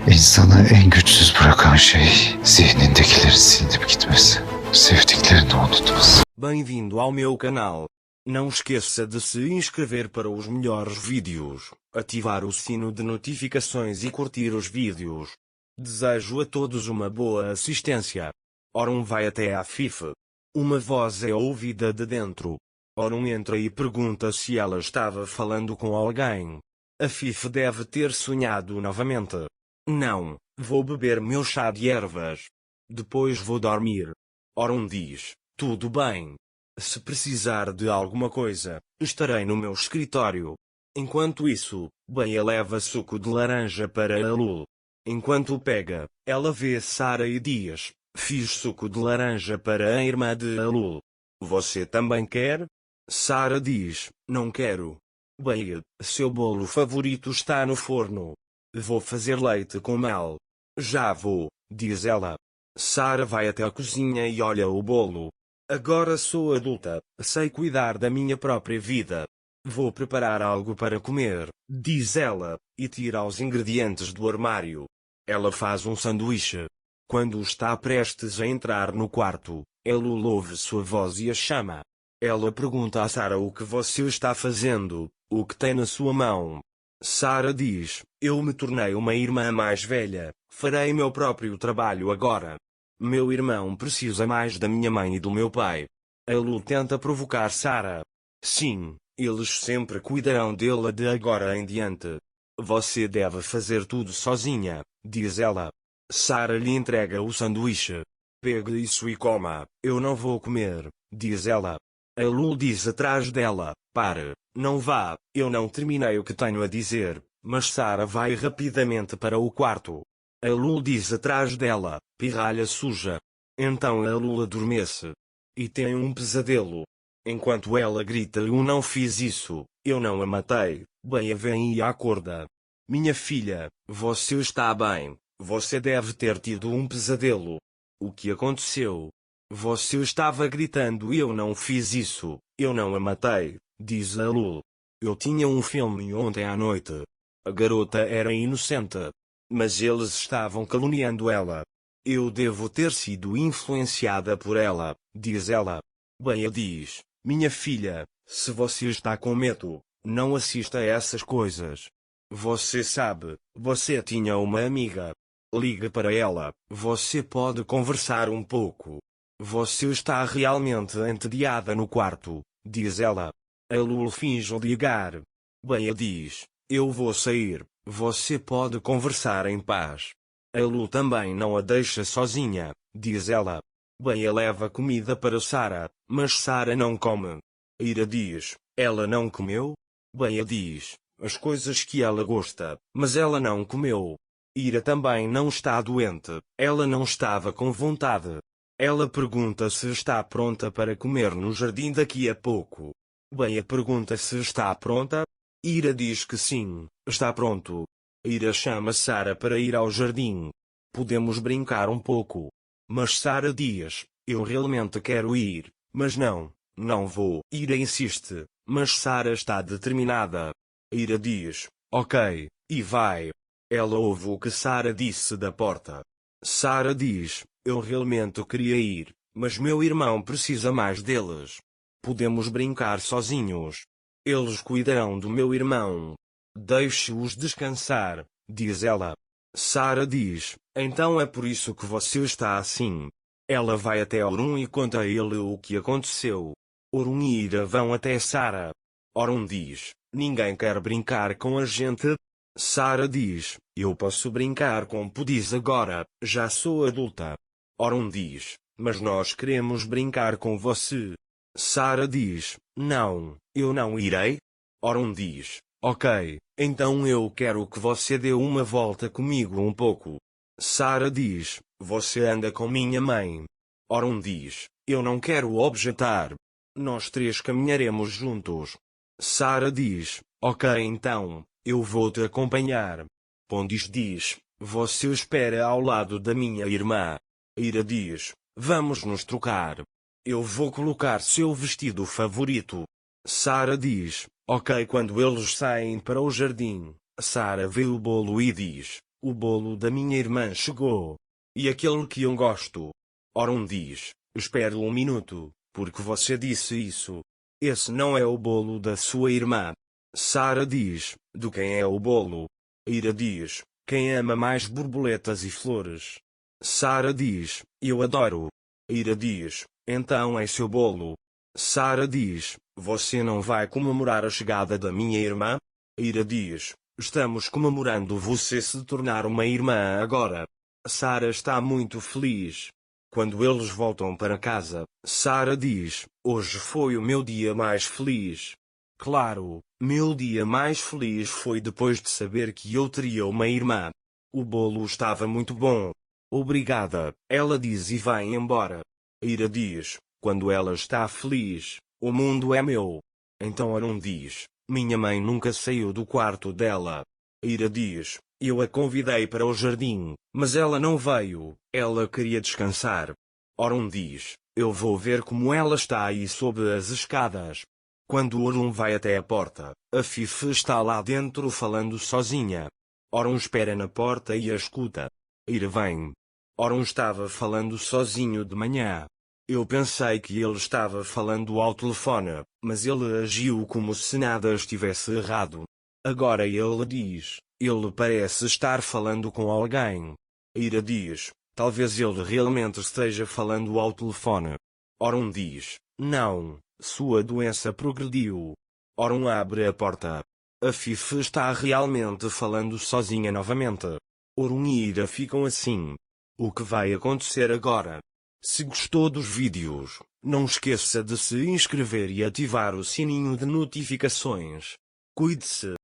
İnsanı en güçsüz bırakan şey zihnindekileri silinip gitmesi, sevdiklerini unutması. Bem-vindo ao meu canal. Não esqueça de se inscrever para os melhores vídeos, ativar o sino de notificações e curtir os vídeos. Desejo a todos uma boa assistência. Ora vai até à FIFA. Uma voz é ouvida de dentro. Ora entra e pergunta se ela estava falando com alguém. A FIFA deve ter sonhado novamente. Não, vou beber meu chá de ervas. Depois vou dormir. Ora diz, tudo bem. Se precisar de alguma coisa, estarei no meu escritório. Enquanto isso, Bea leva suco de laranja para a Lul. Enquanto pega, ela vê Sarah e diz, fiz suco de laranja para a irmã de Lul. Você também quer? Sarah diz, não quero. Bea, seu bolo favorito está no forno. Vou fazer leite com mel. Já vou, diz ela. Sarah vai até a cozinha e olha o bolo. Agora sou adulta, sei cuidar da minha própria vida. Vou preparar algo para comer, diz ela, e tira os ingredientes do armário. Ela faz um sanduíche. Quando está prestes a entrar no quarto, Elul ouve sua voz e a chama. Ela pergunta a Sarah o que você está fazendo, o que tem na sua mão. Sarah diz, eu me tornei uma irmã mais velha, farei meu próprio trabalho agora. Meu irmão precisa mais da minha mãe e do meu pai. Elul tenta provocar Sarah. Sim, eles sempre cuidarão dela de agora em diante. Você deve fazer tudo sozinha, diz ela. Sarah lhe entrega o sanduíche. Pegue isso e coma. Eu não vou comer, diz ela. Elul diz atrás dela, pare, não vá, eu não terminei o que tenho a dizer, mas Sarah vai rapidamente para o quarto. Elul diz atrás dela, pirralha suja. Então Elul adormece. E tem um pesadelo. Enquanto ela grita eu não fiz isso, eu não a matei, Bea vem e a acorda. Minha filha, você está bem, você deve ter tido um pesadelo. O que aconteceu? Você estava gritando e eu não fiz isso, eu não a matei, diz Elul. Eu tinha um filme ontem à noite. A garota era inocente. Mas eles estavam caluniando ela. Eu devo ter sido influenciada por ela, diz ela. Bea diz, minha filha, se você está com medo, não assista a essas coisas. Você sabe, você tinha uma amiga. Ligue para ela, você pode conversar um pouco. Você está realmente entediada no quarto, diz ela. Elul finge ligar. Bea diz, eu vou sair. Você pode conversar em paz. Elul também não a deixa sozinha, diz ela. Bea leva comida para Sarah, mas Sarah não come. Ira diz, ela não comeu? Bea diz, as coisas que ela gosta, mas ela não comeu. Ira também não está doente, ela não estava com vontade. Ela pergunta se está pronta para comer no jardim daqui a pouco. Bea pergunta se está pronta. Ira diz que sim, está pronto. Ira chama Sarah para ir ao jardim. Podemos brincar um pouco. Mas Sarah diz, eu realmente quero ir, mas não vou. Ira insiste, mas Sarah está determinada. Ira diz, ok, e vai. Ela ouve o que Sarah disse da porta. Sarah diz, eu realmente queria ir, mas meu irmão precisa mais deles. Podemos brincar sozinhos. Eles cuidarão do meu irmão. Deixe-os descansar, diz ela. Sarah diz, então é por isso que você está assim. Ela vai até Orun e conta a ele o que aconteceu. Orun e Ira vão até Sarah. Orun diz, ninguém quer brincar com a gente. Sarah diz, eu posso brincar com pudis agora, já sou adulta. Orun diz, mas nós queremos brincar com você. Sarah diz, não, eu não irei. Orun diz, ok, então eu quero que você dê uma volta comigo um pouco. Sarah diz, você anda com minha mãe. Orun diz, eu não quero objetar. Nós três caminharemos juntos. Sarah diz, ok então, eu vou te acompanhar. Pondis diz, você espera ao lado da minha irmã. Ira diz, vamos nos trocar. Eu vou colocar seu vestido favorito. Sarah diz, ok. Quando eles saem para o jardim, Sarah vê o bolo e diz, O bolo da minha irmã chegou. E aquele que eu gosto. Oron diz, espere um minuto, porque você disse isso. Esse não é o bolo da sua irmã. Sarah diz, de quem é o bolo? Ira diz, quem ama mais borboletas e flores? Sarah diz, eu adoro. Ira diz, então é seu bolo. Sarah diz, você não vai comemorar a chegada da minha irmã? Ira diz, estamos comemorando você se tornar uma irmã agora. Sarah está muito feliz. Quando eles voltam para casa, Sarah diz, hoje foi o meu dia mais feliz. Claro, meu dia mais feliz foi depois de saber que eu teria uma irmã. O bolo estava muito bom. Obrigada, ela diz e vai embora. Ira diz, quando ela está feliz, o mundo é meu. Então Aron diz, minha mãe nunca saiu do quarto dela. Ira diz, eu a convidei para o jardim, mas ela não veio, ela queria descansar. Aron diz, eu vou ver como ela está aí sob as escadas. Quando Aron vai até a porta, a Fifi está lá dentro falando sozinha. Aron espera na porta e a escuta. Ira vem. Aron estava falando sozinho de manhã. Eu pensei que ele estava falando ao telefone, mas ele agiu como se nada estivesse errado. Agora ele diz, ele parece estar falando com alguém. Ira diz, talvez ele realmente esteja falando ao telefone. Aron diz, não, sua doença progrediu. Aron abre a porta. A Fifi está realmente falando sozinha novamente. Aron e Ira ficam assim. O que vai acontecer agora? Se gostou dos vídeos, não esqueça de se inscrever e ativar o sininho de notificações. Cuide-se.